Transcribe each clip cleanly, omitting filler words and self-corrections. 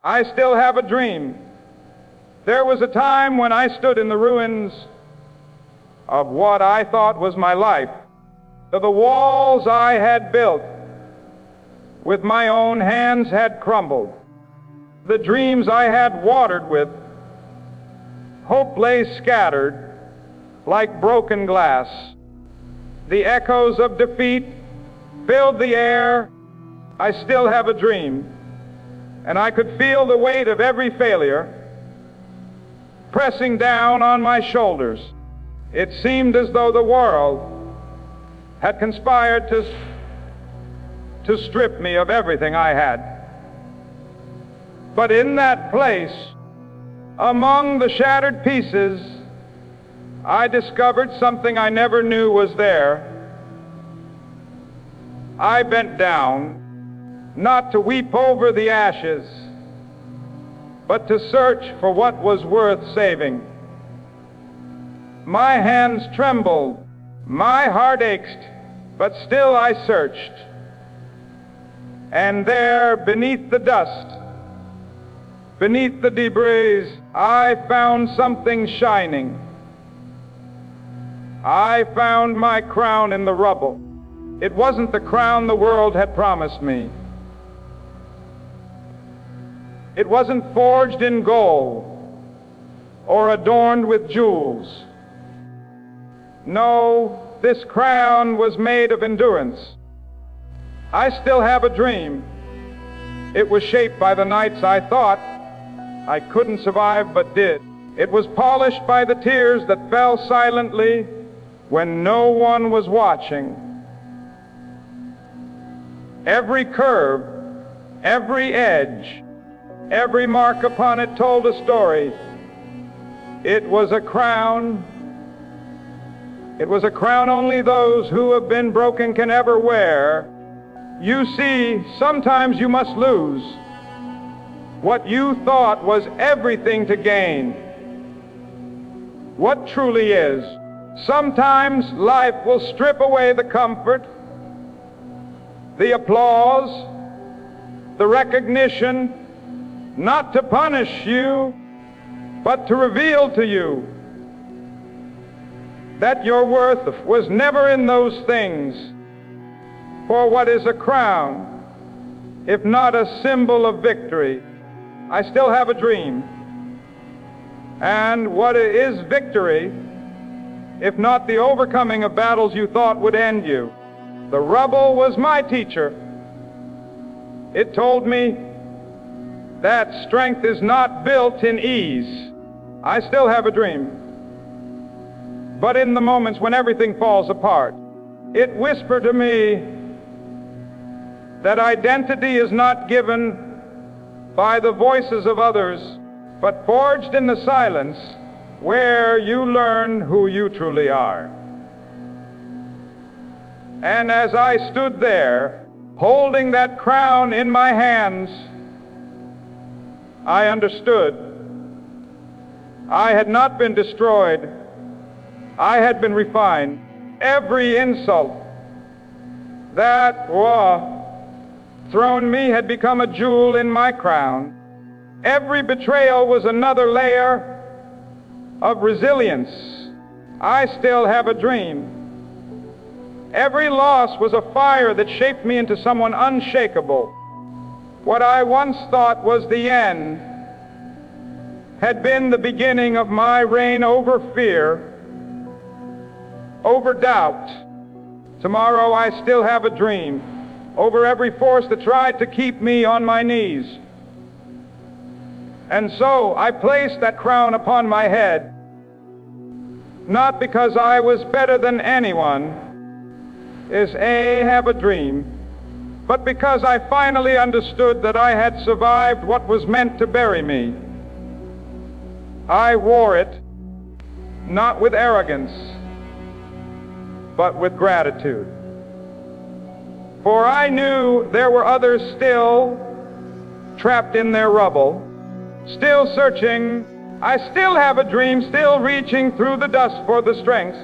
I still have a dream. There was a time when I stood in the ruins of what I thought was my life. The walls I had built with my own hands had crumbled. The dreams I had watered with hope lay scattered like broken glass. The echoes of defeat filled the air. I still have a dream, and I could feel the weight of every failure pressing down on my shoulders. It seemed as though the world had conspired to strip me of everything I had. But in that place, among the shattered pieces, I discovered something I never knew was there. I bent down, not to weep over the ashes, but to search for what was worth saving. My hands trembled, my heart ached, but still I searched. And there, beneath the dust, beneath the debris, I found something shining. I found my crown in the rubble. It wasn't the crown the world had promised me. It wasn't forged in gold or adorned with jewels. No, this crown was made of endurance. I still have a dream. It was shaped by the nights I thought I couldn't survive but did. It was polished by the tears that fell silently when no one was watching. Every curve, every edge, every mark upon it told a story. It was a crown. It was a crown only those who have been broken can ever wear. You see, sometimes you must lose what you thought was everything to gain. What truly is. Sometimes life will strip away the comfort, the applause, the recognition, not to punish you, but to reveal to you that your worth was never in those things. For what is a crown, if not a symbol of victory? I still have a dream. And what is victory, if not the overcoming of battles you thought would end you? The rubble was my teacher. It told me that strength is not built in ease. I still have a dream. But in the moments when everything falls apart, it whispered to me that identity is not given by the voices of others, but forged in the silence where you learn who you truly are. And as I stood there, holding that crown in my hands, I understood. I had not been destroyed. I had been refined. Every insult that was thrown me had become a jewel in my crown. Every betrayal was another layer of resilience. I still have a dream. Every loss was a fire that shaped me into someone unshakable. What I once thought was the end had been the beginning of my reign over fear, over doubt. Tomorrow I still have a dream over every force that tried to keep me on my knees. And so I placed that crown upon my head, not because I was better than anyone, have a dream, but because I finally understood that I had survived what was meant to bury me. I wore it not with arrogance, but with gratitude. For I knew there were others still trapped in their rubble, still searching. I still have a dream, still reaching through the dust for the strength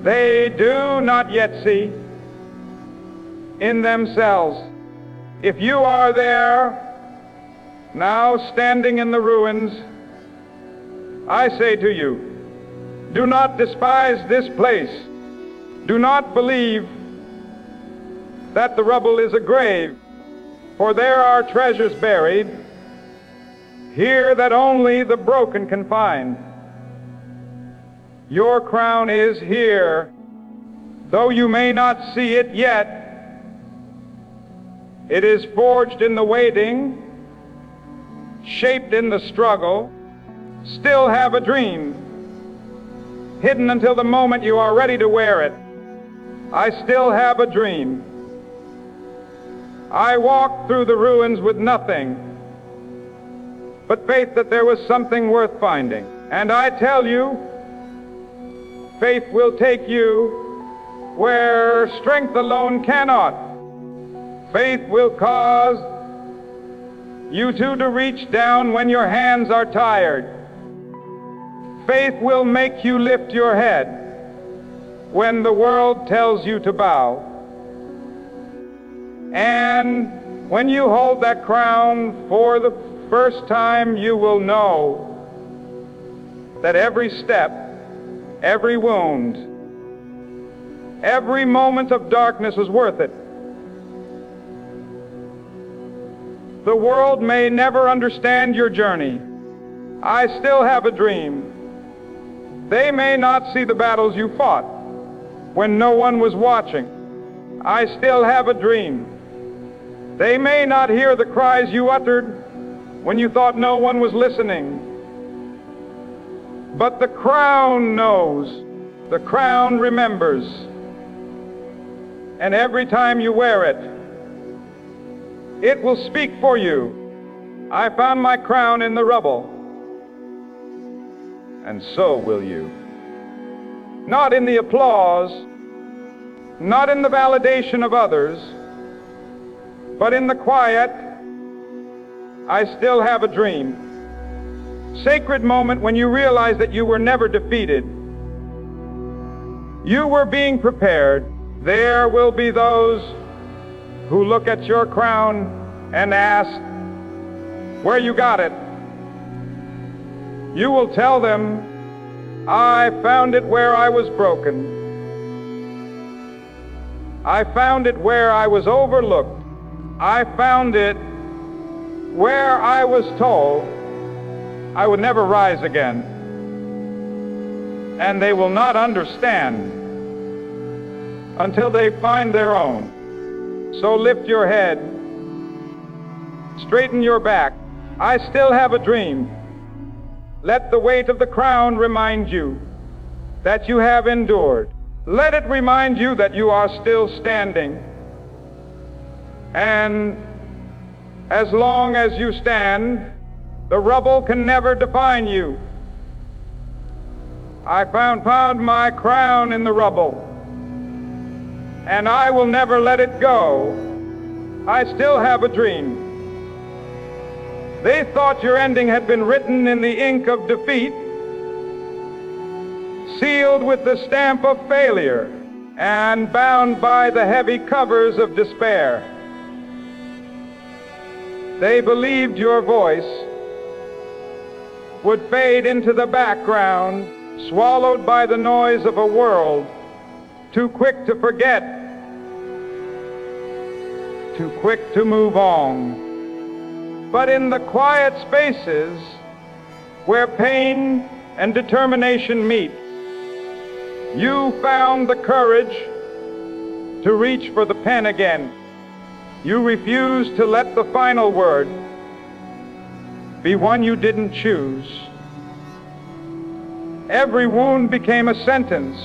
they do not yet see in themselves. If you are there, Now, standing in the ruins, I say to you, do not despise this place. Do not believe that the rubble is a grave, for there are treasures buried here that only the broken can find. Your crown is here, though you may not see it yet. It is forged in the waiting, shaped in the struggle. Still have a dream, hidden until the moment you are ready to wear it. I still have a dream. I walked through the ruins with nothing but faith that there was something worth finding. And I tell you, faith will take you where strength alone cannot. Faith will cause you to reach down when your hands are tired. Faith will make you lift your head when the world tells you to bow. And when you hold that crown for the first time, you will know that every step, every wound, every moment of darkness is worth it. The world may never understand your journey. I still have a dream. They may not see the battles you fought when no one was watching. I still have a dream. They may not hear the cries you uttered when you thought no one was listening. But the crown knows. The crown remembers. And every time you wear it, it will speak for you. I found my crown in the rubble. And so will you. Not in the applause, not in the validation of others, but in the quiet. I still have a dream. Sacred moment when you realize that you were never defeated. You were being prepared. There will be those who look at your crown and ask where you got it. You will tell them, I found it where I was broken. I found it where I was overlooked. I found it where I was told I would never rise again. And they will not understand until they find their own. So lift your head, straighten your back. I still have a dream. Let the weight of the crown remind you that you have endured. Let it remind you that you are still standing. And as long as you stand, the rubble can never define you. I found my crown in the rubble, and I will never let it go. I still have a dream. They thought your ending had been written in the ink of defeat, sealed with the stamp of failure, and bound by the heavy covers of despair. They believed your voice would fade into the background, swallowed by the noise of a world too quick to forget, too quick to move on. But in the quiet spaces where pain and determination meet, you found the courage to reach for the pen again. You refused to let the final word be one you didn't choose. Every wound became a sentence.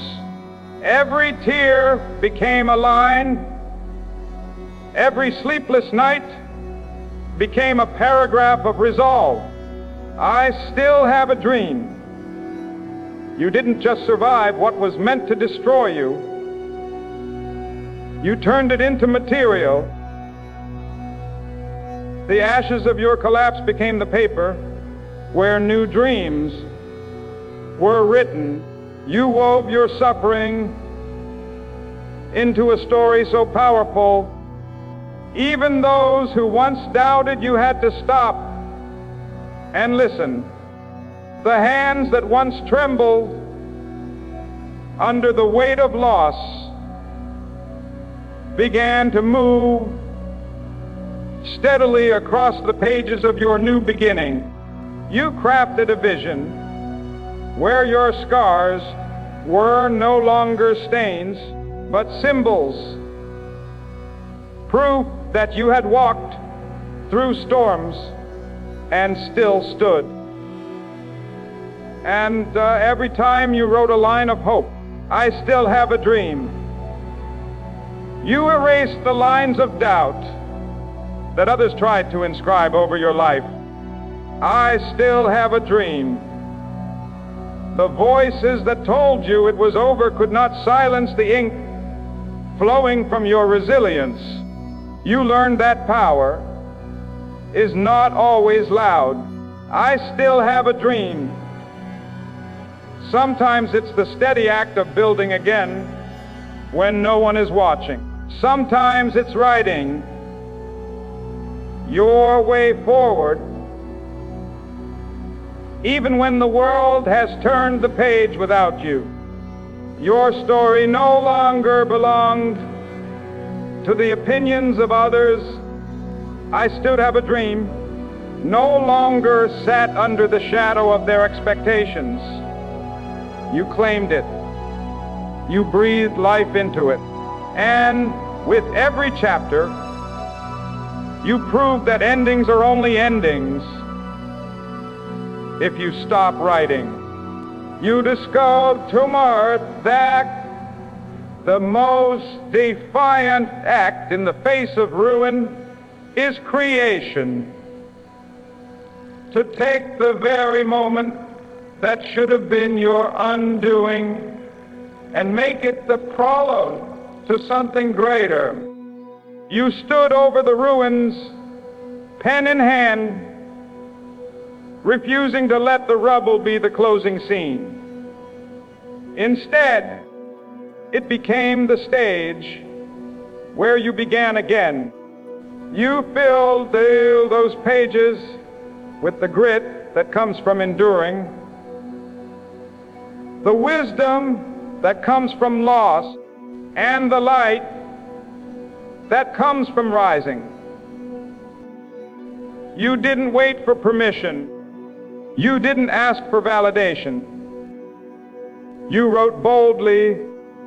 Every tear became a line. Every sleepless night became a paragraph of resolve. I still have a dream. You didn't just survive what was meant to destroy you. You turned it into material. The ashes of your collapse became the paper where new dreams were written. You wove your suffering into a story so powerful, even those who once doubted you had to stop and listen. The hands that once trembled under the weight of loss began to move steadily across the pages of your new beginning. You crafted a vision where your scars were no longer stains, but symbols, proof that you had walked through storms and still stood. And every time you wrote a line of hope, I still have a dream. You erased the lines of doubt that others tried to inscribe over your life. I still have a dream. The voices that told you it was over could not silence the ink flowing from your resilience. You learned that power is not always loud. I still have a dream. Sometimes it's the steady act of building again when no one is watching. Sometimes it's writing your way forward even when the world has turned the page without you. Your story no longer belonged to the opinions of others. I still have a dream. No longer sat under the shadow of their expectations. You claimed it. You breathed life into it. And with every chapter, you proved that endings are only endings if you stop writing. You discovered tomorrow that the most defiant act in the face of ruin is creation. To take the very moment that should have been your undoing and make it the prologue to something greater. You stood over the ruins, pen in hand, refusing to let the rubble be the closing scene. Instead, it became the stage where you began again. You filled those pages with the grit that comes from enduring, the wisdom that comes from loss, and the light that comes from rising. You didn't wait for permission. You didn't ask for validation. You wrote boldly,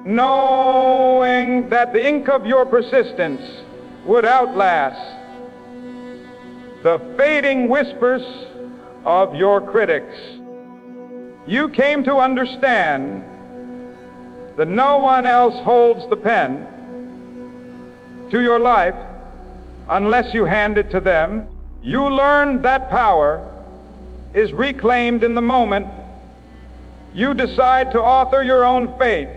knowing that the ink of your persistence would outlast the fading whispers of your critics. You came to understand that no one else holds the pen to your life unless you hand it to them. You learned that power is reclaimed in the moment you decide to author your own fate.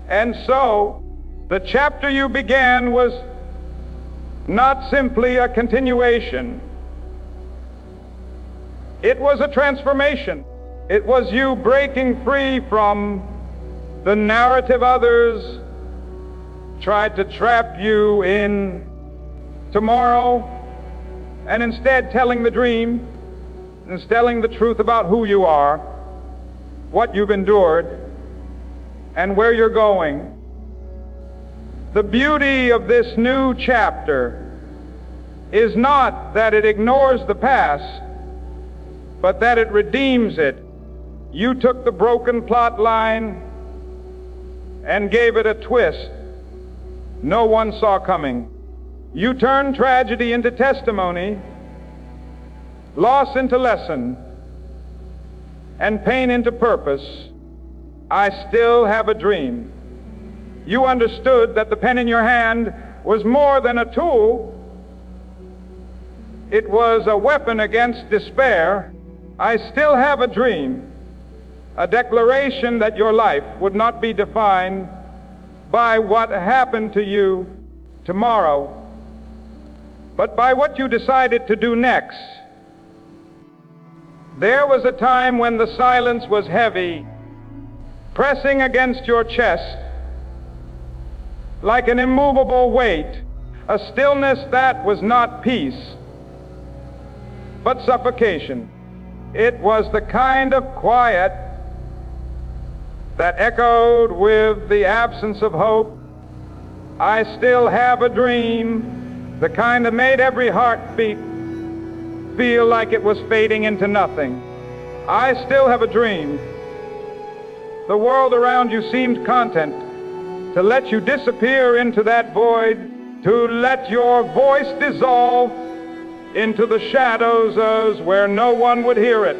And so, the chapter you began was not simply a continuation. It was a transformation. It was you breaking free from the narrative others tried to trap you in tomorrow, and instead telling the dream, and telling the truth about who you are, what you've endured, and where you're going. The beauty of this new chapter is not that it ignores the past, but that it redeems it. You took the broken plot line and gave it a twist no one saw coming. You turned tragedy into testimony, loss into lesson, and pain into purpose. I still have a dream. You understood that the pen in your hand was more than a tool. It was a weapon against despair. I still have a dream, a declaration that your life would not be defined by what happened to you tomorrow, but by what you decided to do next. There was a time when the silence was heavy, pressing against your chest like an immovable weight, a stillness that was not peace. but suffocation. It was the kind of quiet that echoed with the absence of hope. I still have a dream, the kind that made every heartbeat feel like it was fading into nothing. I still have a dream. The world around you seemed content to let you disappear into that void, to let your voice dissolve into the shadows where no one would hear it.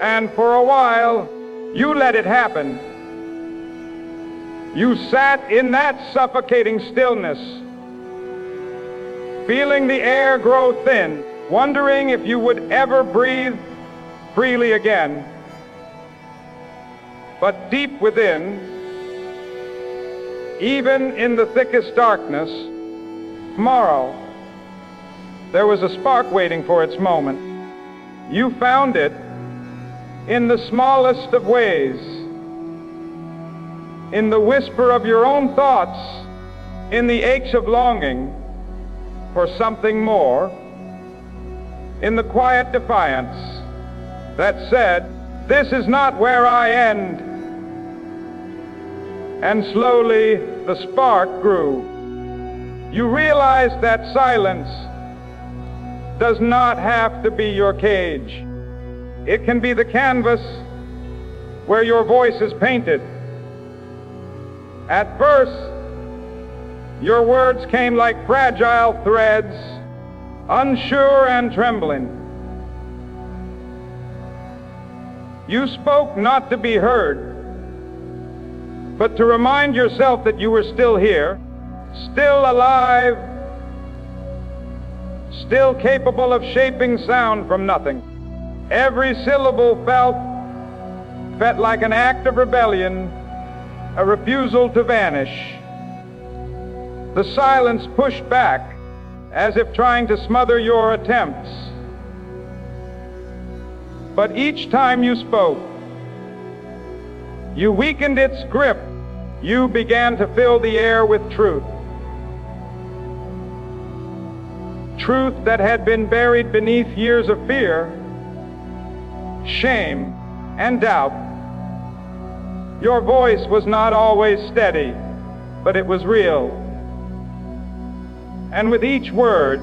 And for a while, you let it happen. You sat in that suffocating stillness, feeling the air grow thin, wondering if you would ever breathe freely again. But deep within, even in the thickest darkness, tomorrow, there was a spark waiting for its moment. You found it in the smallest of ways, in the whisper of your own thoughts, in the aches of longing for something more, in the quiet defiance that said, "This is not where I end." And slowly the spark grew. You realized that silence does not have to be your cage. It can be the canvas where your voice is painted. At first, your words came like fragile threads, unsure and trembling. You spoke not to be heard, but to remind yourself that you were still here, still alive, still capable of shaping sound from nothing. Every syllable felt like an act of rebellion, a refusal to vanish. The silence pushed back as if trying to smother your attempts. But each time you spoke, you weakened its grip. You began to fill the air with truth. Truth that had been buried beneath years of fear, shame, and doubt. Your voice was not always steady, but it was real. And with each word,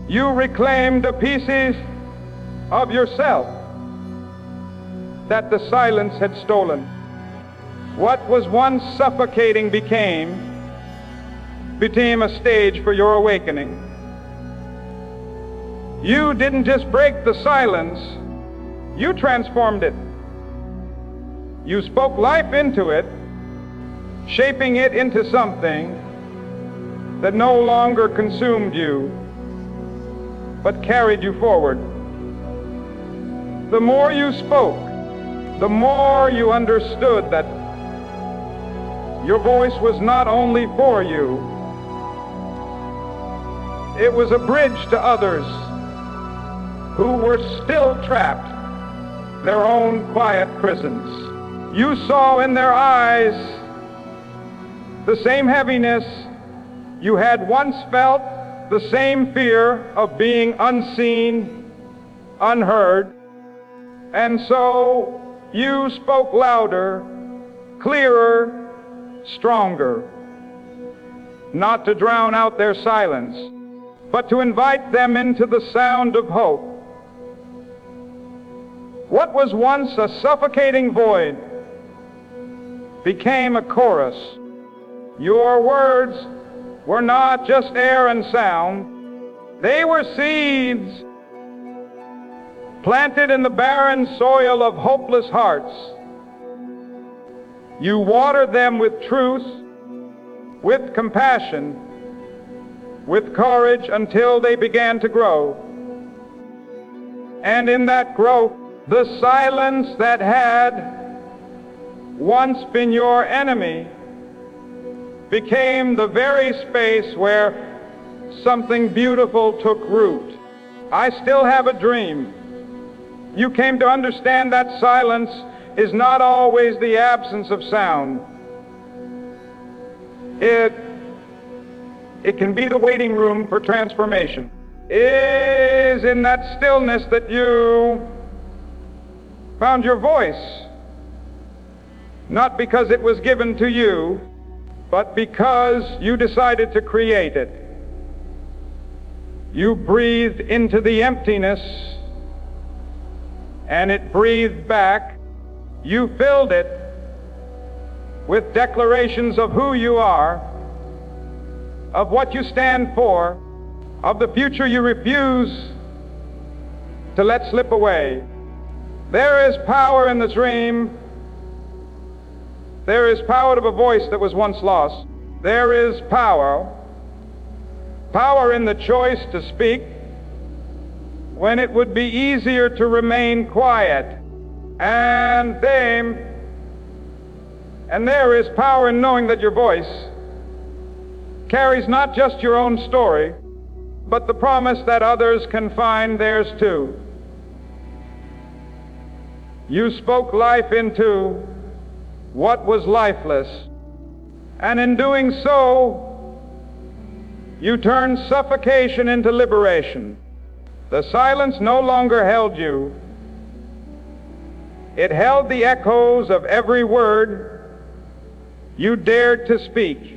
you reclaimed the pieces of yourself that the silence had stolen. What was once suffocating became a stage for your awakening. You didn't just break the silence, you transformed it. You spoke life into it, shaping it into something that no longer consumed you, but carried you forward. The more you spoke, the more you understood that your voice was not only for you, it was a bridge to others who were still trapped in their own quiet prisons. You saw in their eyes the same heaviness you had once felt, the same fear of being unseen, unheard, and so you spoke louder, clearer, stronger, not to drown out their silence, but to invite them into the sound of hope. What was once a suffocating void became a chorus. Your words were not just air and sound, they were seeds planted in the barren soil of hopeless hearts. You watered them with truth, with compassion, with courage until they began to grow. And in that growth, the silence that had once been your enemy became the very space where something beautiful took root. I still have a dream. You came to understand that silence is not always the absence of sound. It can be the waiting room for transformation. is in that stillness that you found your voice, not because it was given to you, but because you decided to create it. You breathed into the emptiness, and it breathed back. You filled it with declarations of who you are, of what you stand for, of the future you refuse to let slip away. There is power in the dream. There is power to a voice that was once lost. There is power in the choice to speak when it would be easier to remain quiet. And there is power in knowing that your voice carries not just your own story, but the promise that others can find theirs too. You spoke life into what was lifeless, and in doing so, you turned suffocation into liberation. The silence no longer held you. It held the echoes of every word you dared to speak.